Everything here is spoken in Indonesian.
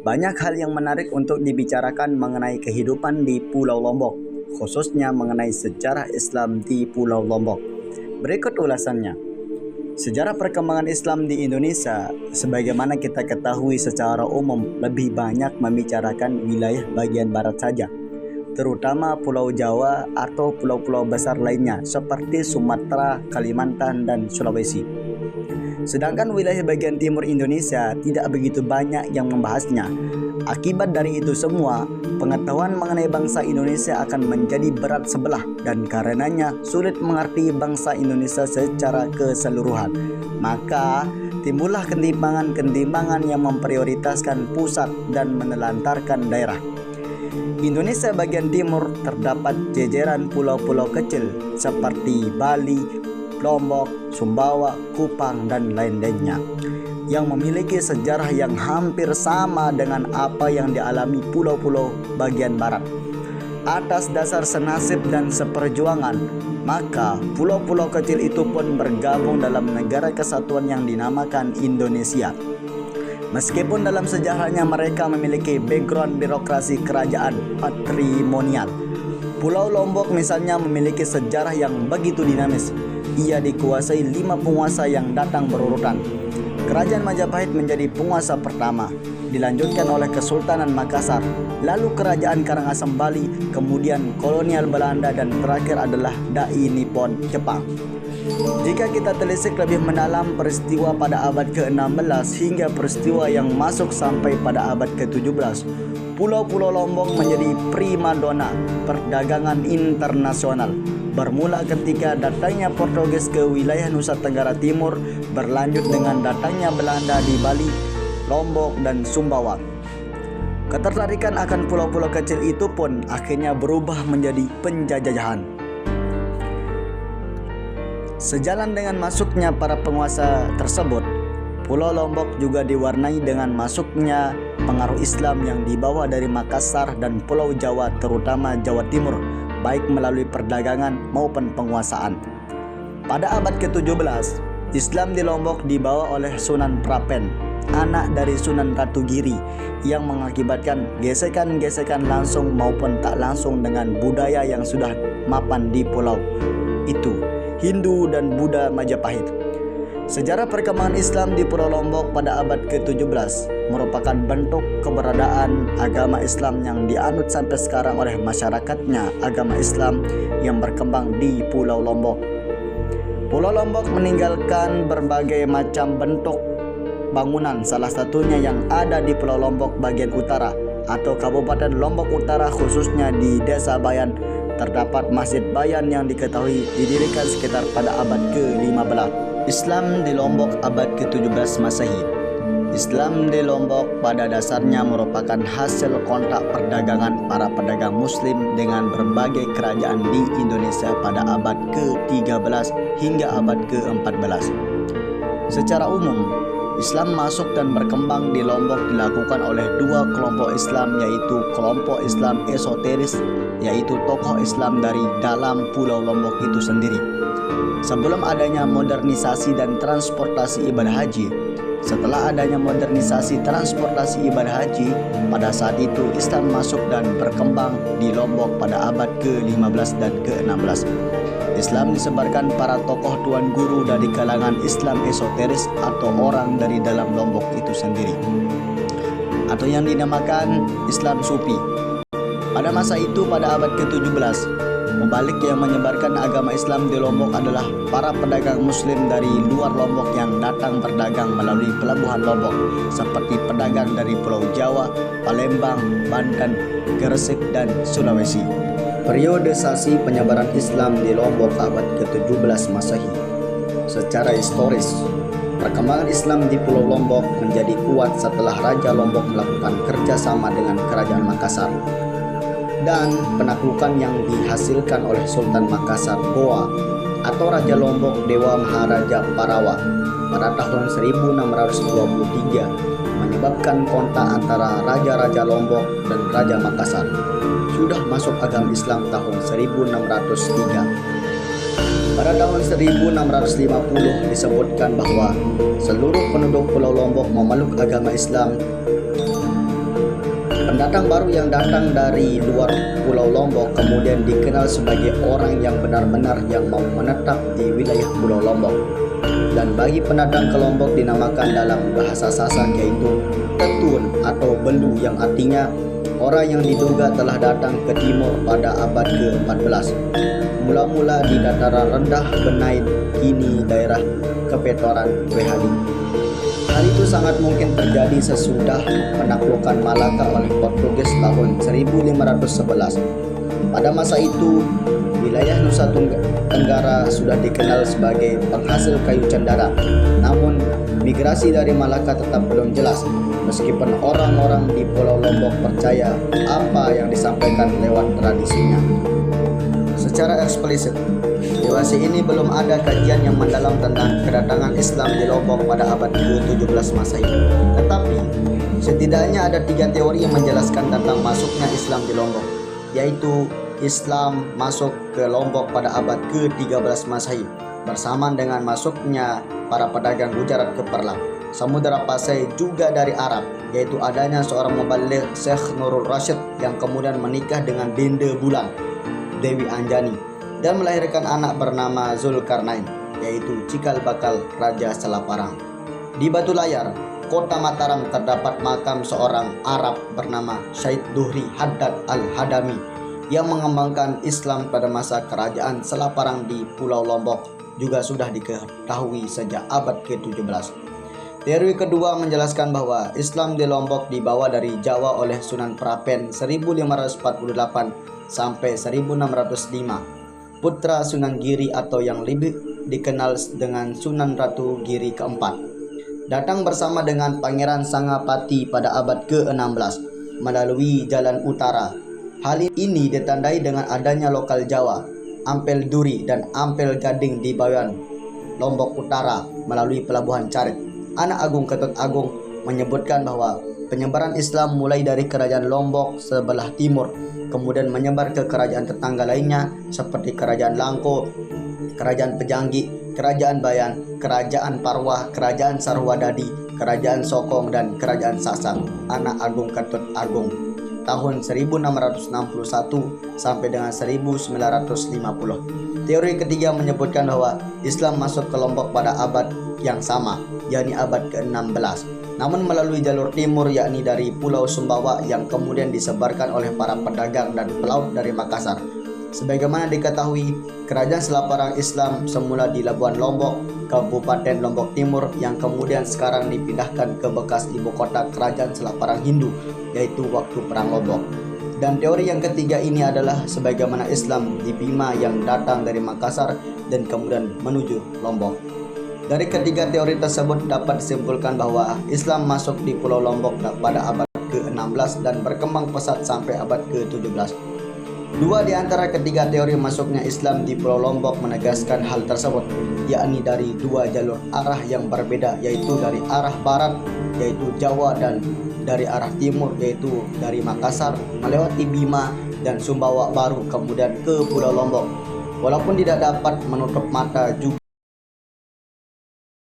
Banyak hal yang menarik untuk dibicarakan mengenai kehidupan di Pulau Lombok, khususnya mengenai sejarah Islam di Pulau Lombok. Berikut ulasannya. Sejarah perkembangan Islam di Indonesia, sebagaimana kita ketahui secara umum, lebih banyak membicarakan wilayah bagian barat saja, terutama Pulau Jawa atau pulau-pulau besar lainnya seperti Sumatera, Kalimantan, dan Sulawesi. Sedangkan wilayah bagian timur Indonesia tidak begitu banyak yang membahasnya. Akibat dari itu semua, pengetahuan mengenai bangsa Indonesia akan menjadi berat sebelah dan karenanya sulit mengerti bangsa Indonesia secara keseluruhan. Maka timbullah ketimpangan-ketimpangan yang memprioritaskan pusat dan menelantarkan daerah. Indonesia bagian timur terdapat jejeran pulau-pulau kecil seperti Bali, Lombok, Sumbawa, Kupang, dan lain-lainnya yang memiliki sejarah yang hampir sama dengan apa yang dialami pulau-pulau bagian barat. Atas dasar senasib dan seperjuangan, maka pulau-pulau kecil itu pun bergabung dalam negara kesatuan yang dinamakan Indonesia. Meskipun dalam sejarahnya mereka memiliki background birokrasi kerajaan patrimonial. Pulau Lombok misalnya memiliki sejarah yang begitu dinamis. Ia dikuasai 5 penguasa yang datang berurutan. Kerajaan Majapahit menjadi penguasa pertama, dilanjutkan oleh Kesultanan Makassar, lalu Kerajaan Karangasem Bali, kemudian kolonial Belanda, dan terakhir adalah Dai Nippon Jepang. Jika kita telisik lebih mendalam peristiwa pada abad ke-16 hingga peristiwa yang masuk sampai pada abad ke-17, Pulau-Pulau Lombok menjadi primadona perdagangan internasional. Bermula ketika datangnya Portugis ke wilayah Nusa Tenggara Timur, berlanjut dengan datangnya Belanda di Bali, Lombok, dan Sumbawa. Ketertarikan akan pulau-pulau kecil itu pun akhirnya berubah menjadi penjajahan. Sejalan dengan masuknya para penguasa tersebut, Pulau Lombok juga diwarnai dengan masuknya pengaruh Islam yang dibawa dari Makassar dan Pulau Jawa, terutama Jawa Timur, baik melalui perdagangan maupun penguasaan. Pada abad ke-17, Islam di Lombok dibawa oleh Sunan Prapen, anak dari Sunan Ratu Giri, yang mengakibatkan gesekan-gesekan langsung maupun tak langsung dengan budaya yang sudah mapan di pulau itu, Hindu dan Buddha Majapahit. Sejarah perkembangan Islam di Pulau Lombok pada abad ke-17 merupakan bentuk keberadaan agama Islam yang dianut sampai sekarang oleh masyarakatnya, agama Islam yang berkembang di Pulau Lombok. Pulau Lombok meninggalkan berbagai macam bentuk bangunan, salah satunya yang ada di Pulau Lombok bagian utara atau Kabupaten Lombok Utara, khususnya di Desa Bayan. Terdapat Masjid Bayan yang diketahui didirikan sekitar pada abad ke-15. Islam di Lombok abad ke-17 Masehi. Islam di Lombok pada dasarnya merupakan hasil kontak perdagangan para pedagang muslim dengan berbagai kerajaan di Indonesia pada abad ke-13 hingga abad ke-14. Secara umum, Islam masuk dan berkembang di Lombok dilakukan oleh dua kelompok Islam, yaitu kelompok Islam esoteris, yaitu tokoh Islam dari dalam Pulau Lombok itu sendiri. Sebelum adanya modernisasi dan transportasi ibadah haji, setelah adanya modernisasi transportasi ibadah haji, pada saat itu Islam masuk dan berkembang di Lombok pada abad ke-15 dan ke-16. Islam disebarkan para tokoh tuan guru dari kalangan Islam esoteris atau orang dari dalam Lombok itu sendiri, atau yang dinamakan Islam Sufi. Pada masa itu, pada abad ke-17, mubalik yang menyebarkan agama Islam di Lombok adalah para pedagang muslim dari luar Lombok yang datang berdagang melalui pelabuhan Lombok, seperti pedagang dari Pulau Jawa, Palembang, Banten, Gresik, dan Sulawesi. Periodisasi penyebaran Islam di Lombok abad ke-17 Masehi. Secara historis, perkembangan Islam di Pulau Lombok menjadi kuat setelah Raja Lombok melakukan kerjasama dengan Kerajaan Makassar, dan penaklukan yang dihasilkan oleh Sultan Makassar Goa atau Raja Lombok Dewa Maharaja Parawa pada tahun 1623 menyebabkan kontak antara Raja-Raja Lombok dan Raja Makassar. Sudah masuk agama Islam tahun 1603. Pada tahun 1650 disebutkan bahwa seluruh penduduk Pulau Lombok memeluk agama Islam Pendatang baru yang datang dari luar Pulau Lombok kemudian dikenal sebagai orang yang benar-benar yang mau menetap di wilayah Pulau Lombok. Dan bagi pendatang ke Lombok dinamakan dalam bahasa Sasak yaitu Tetun atau Belu, yang artinya orang yang diduga telah datang ke timur pada abad ke-14. Mula-mula di dataran rendah Benai, kini daerah Kepetoran Wehali. Hal itu sangat mungkin terjadi sesudah penaklukan Malaka oleh Portugis tahun 1511. Pada masa itu, wilayah Nusa Tenggara sudah dikenal sebagai penghasil kayu cendana. Namun, migrasi dari Malaka tetap belum jelas, meskipun orang-orang di Pulau Lombok percaya apa yang disampaikan lewat tradisinya. Secara eksplisit, dewasa ini belum ada kajian yang mendalam tentang kedatangan Islam di Lombok pada abad ke-17 Masehi. Tetapi, setidaknya ada 3 teori yang menjelaskan tentang masuknya Islam di Lombok, yaitu Islam masuk ke Lombok pada abad ke-13 Masehi bersamaan dengan masuknya para pedagang Gujarat ke Perlang, Samudra Pasai, juga dari Arab, yaitu adanya seorang mubaligh Syekh Nurul Rasyid yang kemudian menikah dengan Dende Bulan, Dewi Anjani, dan melahirkan anak bernama Zulkarnain, yaitu cikal bakal Raja Selaparang. Di Batu Layar, Kota Mataram, terdapat makam seorang Arab bernama Syed Duhri Haddad Al-Hadami yang mengembangkan Islam pada masa kerajaan Selaparang di Pulau Lombok, juga sudah diketahui sejak abad ke-17. Teori kedua menjelaskan bahwa Islam di Lombok dibawa dari Jawa oleh Sunan Prapen 1548 sampai 1605, putra Sunan Giri atau yang lebih dikenal dengan Sunan Ratu Giri keempat. Datang bersama dengan Pangeran Sangapati pada abad ke-16 melalui jalan utara. Hal ini ditandai dengan adanya lokal Jawa, Ampel Duri dan Ampel Gading di Bawean, Lombok Utara melalui Pelabuhan Carit. Anak Agung Ketut Agung menyebutkan bahwa penyebaran Islam mulai dari kerajaan Lombok sebelah timur, kemudian menyebar ke kerajaan tetangga lainnya seperti Kerajaan Langko, Kerajaan Pejanggi, Kerajaan Bayan, Kerajaan Parwah, Kerajaan Sarwadadi, Kerajaan Sokong, dan Kerajaan Sasak. Anak Agung Ketut Agung tahun 1661 sampai dengan 1950. Teori ketiga menyebutkan bahwa Islam masuk ke Lombok pada abad yang sama, yakni abad ke-16, namun melalui jalur timur, yakni dari Pulau Sumbawa yang kemudian disebarkan oleh para pedagang dan pelaut dari Makassar. Sebagaimana diketahui, kerajaan Selaparang Islam semula di Labuan Lombok, Kabupaten Lombok Timur, yang kemudian sekarang dipindahkan ke bekas ibu kota kerajaan Selaparang Hindu, yaitu waktu Perang Lombok. Dan teori yang ketiga ini adalah sebagaimana Islam di Bima yang datang dari Makassar dan kemudian menuju Lombok. Dari ketiga teori tersebut dapat disimpulkan bahwa Islam masuk di Pulau Lombok pada abad ke-16 dan berkembang pesat sampai abad ke-17. Dua di antara ketiga teori masuknya Islam di Pulau Lombok menegaskan hal tersebut, yakni dari dua jalur arah yang berbeda, yaitu dari arah barat, yaitu Jawa, dan dari arah timur, yaitu dari Makassar, melewati Bima dan Sumbawa Baru, kemudian ke Pulau Lombok. Walaupun tidak dapat menutup mata juga